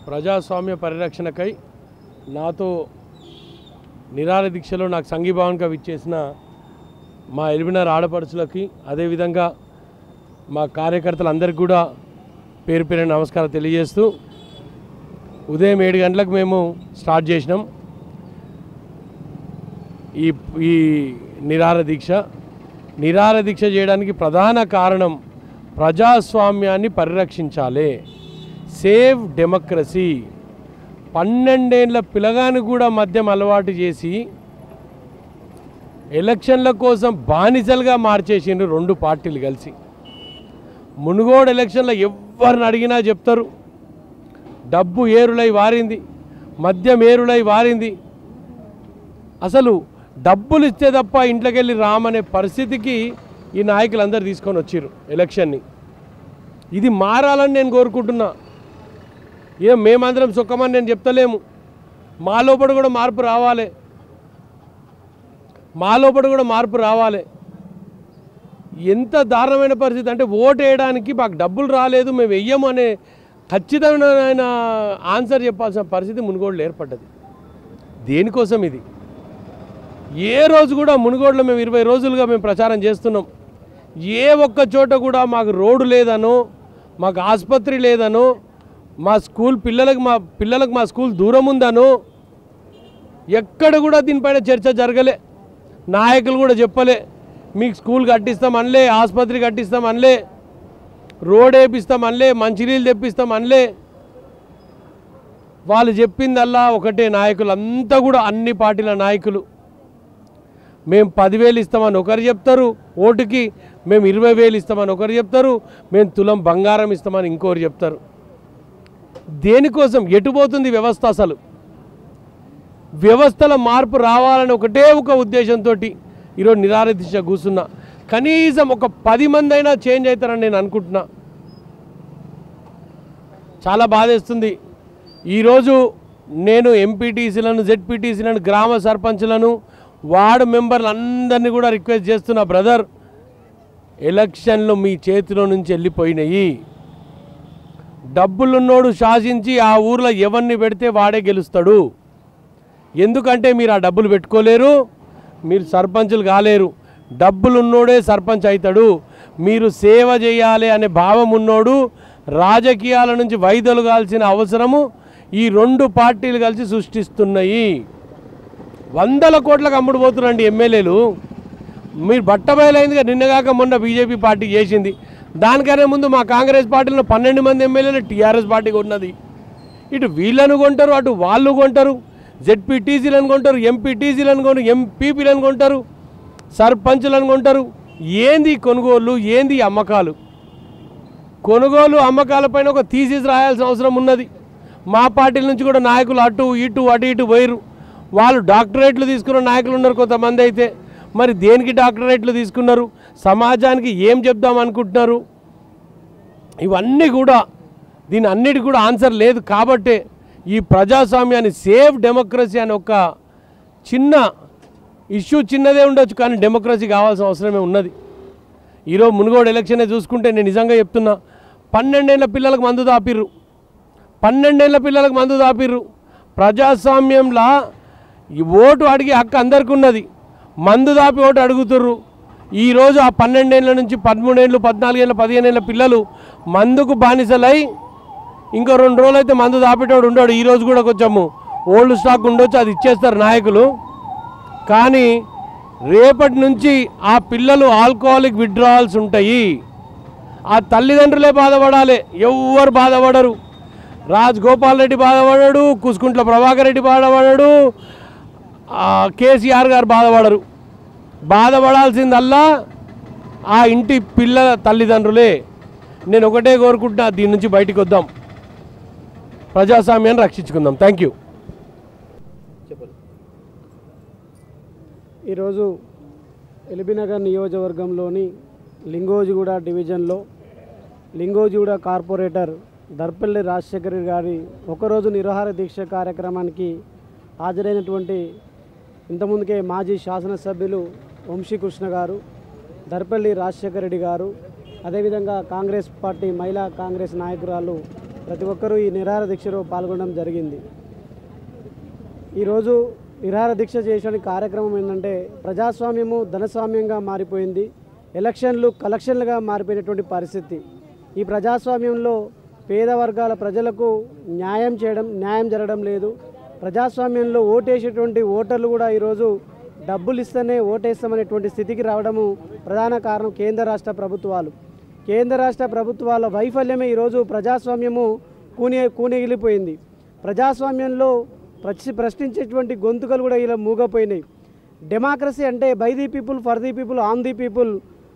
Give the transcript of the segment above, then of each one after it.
ప్రజాస్వామ్య పరిరక్షణకై నాతో నిరాహార దీక్షలో నాకు సంఘీభావంగా విచ్చేసిన మా ఎల్బీనగర్ ఆడపడుచులకి అదేవిధంగా మా కార్యకర్తలందరికీ కూడా పేరు పేరు నమస్కారం తెలియజేస్తూ ఉదయం 7 గంటలకు మేము స్టార్ట్ చేసినాం ఈ నిరాహార దీక్ష చేయడానికి ప్రధాన కారణం ప్రజాస్వామ్యాన్ని పరిరక్షించాలి, సేవ్ డెమోక్రసీ. 12 ఏళ్ల పిల్లగాని కూడా మద్యం అలవాటు చేసి ఎలక్షన్ల కోసం బానిసలుగా మార్చేసిండ్రు 2 పార్టీలు కలిసి. మునుగోడు ఎలక్షన్లో ఎవరిని అడిగినా చెప్తారు, డబ్బు ఏరులై వారింది, మద్యం ఏరులై వారింది. అసలు డబ్బులు ఇస్తే తప్ప ఇంట్లోకి వెళ్ళి రామనే పరిస్థితికి ఈ నాయకులందరూ తీసుకొని వచ్చారు ఎలక్షన్ని. ఇది మారాలని నేను కోరుకుంటున్నా. మేమందరం సుఖమని నేను చెప్తలేము. మా లోపల కూడా మార్పు రావాలి. ఎంత దారుణమైన పరిస్థితి అంటే ఓటు వేయడానికి మాకు డబ్బులు రాలేదు, మేము వెయ్యము అనే ఖచ్చితమైన ఆన్సర్ చెప్పాల్సిన పరిస్థితి మునుగోడులో ఏర్పడ్డది. దేనికోసం ఇది? ఏ రోజు కూడా మునుగోడులో మేము 20 రోజులుగా మేము ప్రచారం చేస్తున్నాం. ఏ ఒక్క చోట కూడా మాకు రోడ్డు లేదనో, మాకు ఆసుపత్రి లేదనో, మా పిల్లలకు మా స్కూల్ దూరం ఉందనో ఎక్కడ కూడా దీనిపైన చర్చ జరగలే. నాయకులు కూడా చెప్పలే మీకు స్కూల్ కట్టిస్తాం అనలే, ఆసుపత్రి కట్టిస్తాం అనలే, రోడ్ వేపిస్తాం అనలే, మంచినీళ్ళు తెప్పిస్తాం అనలే. వాళ్ళు చెప్పిందల్లా ఒకటే. నాయకులంతా కూడా అన్ని పార్టీల నాయకులు మేము 10,000 ఇస్తామని ఒకరు చెప్తారు ఓటుకి, మేము 20,000 ఇస్తామని ఒకరు చెప్తారు, మేము తులం బంగారం ఇస్తామని ఇంకోరు చెప్తారు. దేనికోసం? ఎటుపోతుంది వ్యవస్థ? అసలు వ్యవస్థల మార్పు రావాలని ఒకటే ఒక ఉద్దేశంతో ఈరోజు నిరాహార దీక్ష కూర్చున్నా. కనీసం ఒక 10 మంది అయినా చేంజ్ అవుతారని నేను అనుకుంటున్నా. చాలా బాధేస్తుంది. ఈరోజు నేను ఎంపీటీసీలను, జెడ్పీటీసీలను, గ్రామ సర్పంచ్లను, వార్డు మెంబర్లు అందరినీ కూడా రిక్వెస్ట్ చేస్తున్నా, బ్రదర్, ఎలక్షన్లు మీ చేతిలో నుంచి వెళ్ళిపోయినాయి. డబ్బులున్నోడు శాసించి ఆ ఊర్లో ఎవరిని పెడితే వాడే గెలుస్తాడు. ఎందుకంటే మీరు ఆ డబ్బులు పెట్టుకోలేరు, మీరు సర్పంచులు కాలేరు. డబ్బులున్నోడే సర్పంచ్ అవుతాడు. మీరు సేవ చేయాలి అనే భావం ఉన్నోడు రాజకీయాల నుంచి వైదొలగాల్సిన అవసరము ఈ 2 పార్టీలు కలిసి సృష్టిస్తున్నాయి. 100 కోట్లకు అమ్ముడుపోతున్నారండి ఎమ్మెల్యేలు. మీరు బట్టబయలైందిగా నిన్నగాక మొన్న బీజేపీ పార్టీ చేసింది. దానికనే ముందు మా కాంగ్రెస్ పార్టీలో 12 మంది ఎమ్మెల్యేలు టీఆర్ఎస్ పార్టీకి ఉన్నది. ఇటు వీళ్ళను కొంటారు, అటు వాళ్ళు కొంటారు, జెడ్పీటీసీలను కొంటారు, ఎంపీటీసీలను కొంటారు, ఎంపీపీలను కొంటారు, సర్పంచులను కొంటారు. ఏంది కొనుగోలు, ఏంది అమ్మకాలు? కొనుగోలు అమ్మకాలపైన ఒక థీసిస్ రాయాల్సిన అవసరం ఉన్నది. మా పార్టీల నుంచి కూడా నాయకులు అటు ఇటు పోయిరు. వాళ్ళు డాక్టరేట్లు తీసుకున్న నాయకులు ఉన్నారు కొంతమంది. అయితే మరి దేనికి డాక్టరేట్లు తీసుకున్నారు? సమాజానికి ఏం చెప్దాం అనుకుంటున్నారు? ఇవన్నీ కూడా దీని అన్నిటికీ కూడా ఆన్సర్ లేదు. కాబట్టే ఈ ప్రజాస్వామ్యాన్ని, సేవ్ డెమోక్రసీ అనే ఒక చిన్న ఇష్యూ, చిన్నదే ఉండొచ్చు కానీ డెమోక్రసీ కావాల్సిన అవసరమే ఉన్నది. ఈరోజు మునుగోడు ఎలక్షనే చూసుకుంటే నేను నిజంగా చెప్తున్నా, 12 ఏళ్ల పిల్లలకు మందు దాపిర్రు. ప్రజాస్వామ్యంలో ఈ ఓటు అడిగే హక్కు అందరికీ ఉన్నది. మందు దాపి ఓటు అడుగుతుర్రు. ఈరోజు ఆ 12 ఏళ్ల నుంచి 13 ఏళ్ళు, 14 ఏళ్ళు, 15 ఏళ్ళ పిల్లలు మందుకు బానిసలై ఇంకో 2 రోజులు అయితే మందు దాపేటోడు ఉండడు. ఈరోజు కూడా కొంచెము ఓల్డ్ స్టాక్ ఉండొచ్చు, అది ఇచ్చేస్తారు నాయకులు. కానీ రేపటి నుంచి ఆ పిల్లలు ఆల్కహాలిక్ విత్డ్రావల్స్ ఉంటాయి. ఆ తల్లిదండ్రులే బాధపడాలి, ఎవ్వరు బాధపడరు. రాజగోపాల్ రెడ్డి బాధపడాడు, కుసుకుంట్ల ప్రభాకర్ రెడ్డి బాధపడాడు, కేసీఆర్ గారు బాధపడరు. బాధపడాల్సిందల్లా ఆ ఇంటి పిల్లల తల్లిదండ్రులే. నేను ఒకటే కోరుకుంటున్నా, దీని నుంచి బయటికి వద్దాం, ప్రజాస్వామ్యాన్ని రక్షించుకుందాం. Thank you. ఈరోజు ఎల్బీనగర్ నియోజకవర్గంలోని లింగోజిగూడ డివిజన్లో లింగోజిగూడ కార్పొరేటర్ దర్పల్లి రాజశేఖర్ గారి ఒకరోజు నిరాహార దీక్ష కార్యక్రమానికి హాజరైనటువంటి ఇంతకుముందుకే మాజీ శాసనసభ్యులు వంశీకృష్ణ గారు, దర్పల్లి రాజశేఖర్ రెడ్డి గారు, అదేవిధంగా కాంగ్రెస్ పార్టీ మహిళా కాంగ్రెస్ నాయకురాలు ప్రతి ఒక్కరూ ఈ నిరాహార దీక్షలో పాల్గొనడం జరిగింది. ఈరోజు నిరాహార దీక్ష చేయడానికి కార్యక్రమం ఏంటంటే ప్రజాస్వామ్యము ధనస్వామ్యంగా మారిపోయింది, ఎలక్షన్లు కలెక్షన్లుగా మారిపోయినటువంటి పరిస్థితి. ఈ ప్రజాస్వామ్యంలో పేద వర్గాల ప్రజలకు న్యాయం జరగడం లేదు. ప్రజాస్వామ్యంలో ఓటేసేటువంటి ఓటర్లు కూడా ఈరోజు డబ్బులు ఇస్తేనే ఓటేస్తామనేటువంటి స్థితికి రావడము ప్రధాన కారణం కేంద్ర రాష్ట్ర ప్రభుత్వాల వైఫల్యమే ఈరోజు ప్రజాస్వామ్యము కూనెగిలిపోయింది. ప్రజాస్వామ్యంలో ప్రశ్నించేటువంటి గొంతుకలు కూడా ఇలా మూగపోయినాయి. డెమోక్రసీ అంటే by the people, for the people, on the people.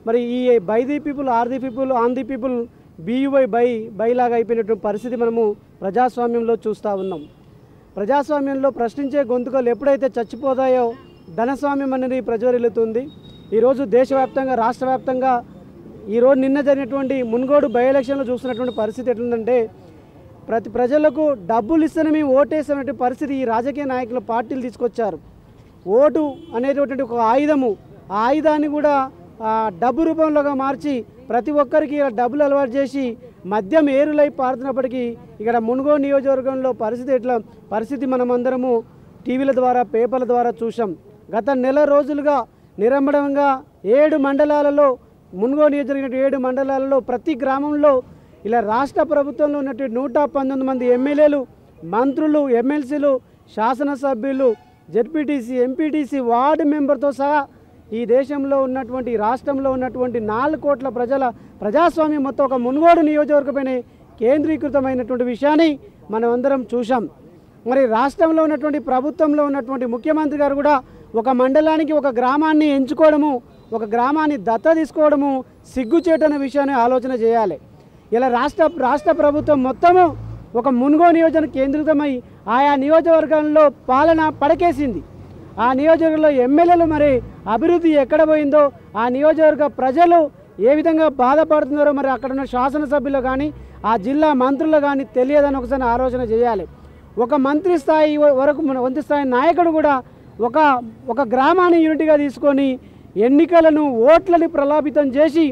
మరి ఈ by the people, or the people, on the people by లాగా అయిపోయినటువంటి పరిస్థితి మనము ప్రజాస్వామ్యంలో చూస్తూ ఉన్నాం. ప్రజాస్వామ్యంలో ప్రశ్నించే గొంతుకలు ఎప్పుడైతే చచ్చిపోతాయో ధనస్వామ్యం అనేది ప్రజ్వరిల్లుతుంది. ఈరోజు దేశవ్యాప్తంగా రాష్ట్ర వ్యాప్తంగా ఈరోజు నిన్న జరిగినటువంటి మున్గోడు బై ఎలక్షన్లో చూస్తున్నటువంటి పరిస్థితి ఎట్లుందంటే ప్రజలకు డబ్బులు ఇస్తేనే మేము ఓటేస్తున్నటువంటి పరిస్థితి ఈ రాజకీయ నాయకుల పార్టీలు తీసుకొచ్చారు. ఓటు అనేటువంటి ఒక ఆయుధము, ఆ ఆయుధాన్ని కూడా డబ్బు రూపంలోగా మార్చి ప్రతి ఒక్కరికి ఇలా డబ్బులు అలవాటు చేసి మద్యం ఏరులై పారుతున్నప్పటికీ ఇక్కడ మున్గోడు నియోజకవర్గంలో పరిస్థితి మనమందరము టీవీల ద్వారా పేపర్ల ద్వారా చూసాం. గత నెల రోజులుగా నిరంబడంగా 7 మండలాలలో మున్గోడు నియోజకవర్గం 7 మండలాలలో ప్రతి గ్రామంలో ఇలా రాష్ట్ర ప్రభుత్వంలో ఉన్నటువంటి 119 మంది ఎమ్మెల్యేలు, మంత్రులు, ఎమ్మెల్సీలు, శాసనసభ్యులు, జెడ్పీటీసీ, ఎంపీటీసీ, వార్డు మెంబర్తో సహా ఈ దేశంలో ఉన్నటువంటి రాష్ట్రంలో ఉన్నటువంటి 4 కోట్ల ప్రజల ప్రజాస్వామ్యం మొత్తం ఒక మున్గోడు నియోజకవర్గంపైనే కేంద్రీకృతమైనటువంటి విషయాన్ని మనం అందరం చూసాం. మరి రాష్ట్రంలో ఉన్నటువంటి ప్రభుత్వంలో ఉన్నటువంటి ముఖ్యమంత్రి గారు కూడా ఒక మండలానికి ఒక గ్రామాన్ని ఎంచుకోవడము, ఒక గ్రామాన్ని దత్త తీసుకోవడము సిగ్గుచేటనే విషయాన్ని ఆలోచన చేయాలి. ఇలా రాష్ట్ర ప్రభుత్వం మొత్తము ఒక మున్గోడు నియోజకవర్గం కేంద్రీకృతమై ఆయా నియోజకవర్గంలో పాలన పడకేసింది. ఆ నియోజకవర్గంలో ఎమ్మెల్యేలు మరి అభివృద్ధి ఎక్కడ పోయిందో, ఆ నియోజకవర్గ ప్రజలు ఏ విధంగా బాధపడుతున్నారో మరి అక్కడ ఉన్న శాసనసభ్యులు కానీ ఆ జిల్లా మంత్రులు కానీ తెలియదని ఒకసారి ఆలోచన చేయాలి. ఒక మంత్రి స్థాయి వరకు మంత్రి స్థాయి నాయకుడు కూడా ఒక గ్రామాన్ని యూనిట్గా తీసుకొని ఎన్నికలను ఓట్లని ప్రలాపితం చేసి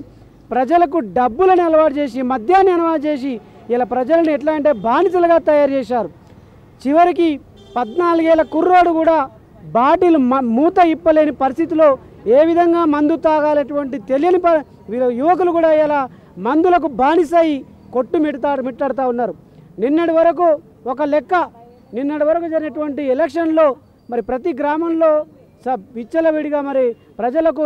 ప్రజలకు డబ్బులను అలవాటు చేసి మద్యాన్ని అలవాటు చేసి ఇలా ప్రజలను ఎట్లా అంటే బానిసలుగా తయారు చేశారు. చివరికి 14 ఏళ్ల కుర్రోడు కూడా బాటిల్ మూత ఇప్పలేని పరిస్థితిలో ఏ విధంగా మందు తాగాలటువంటి తెలియని యువకులు కూడా ఇలా మందులకు బానిసై మిట్టాడుతూ ఉన్నారు. నిన్నటి వరకు జరిగినటువంటి ఎలక్షన్లో మరి ప్రతి గ్రామంలో విచ్చలవిడిగా మరి ప్రజలకు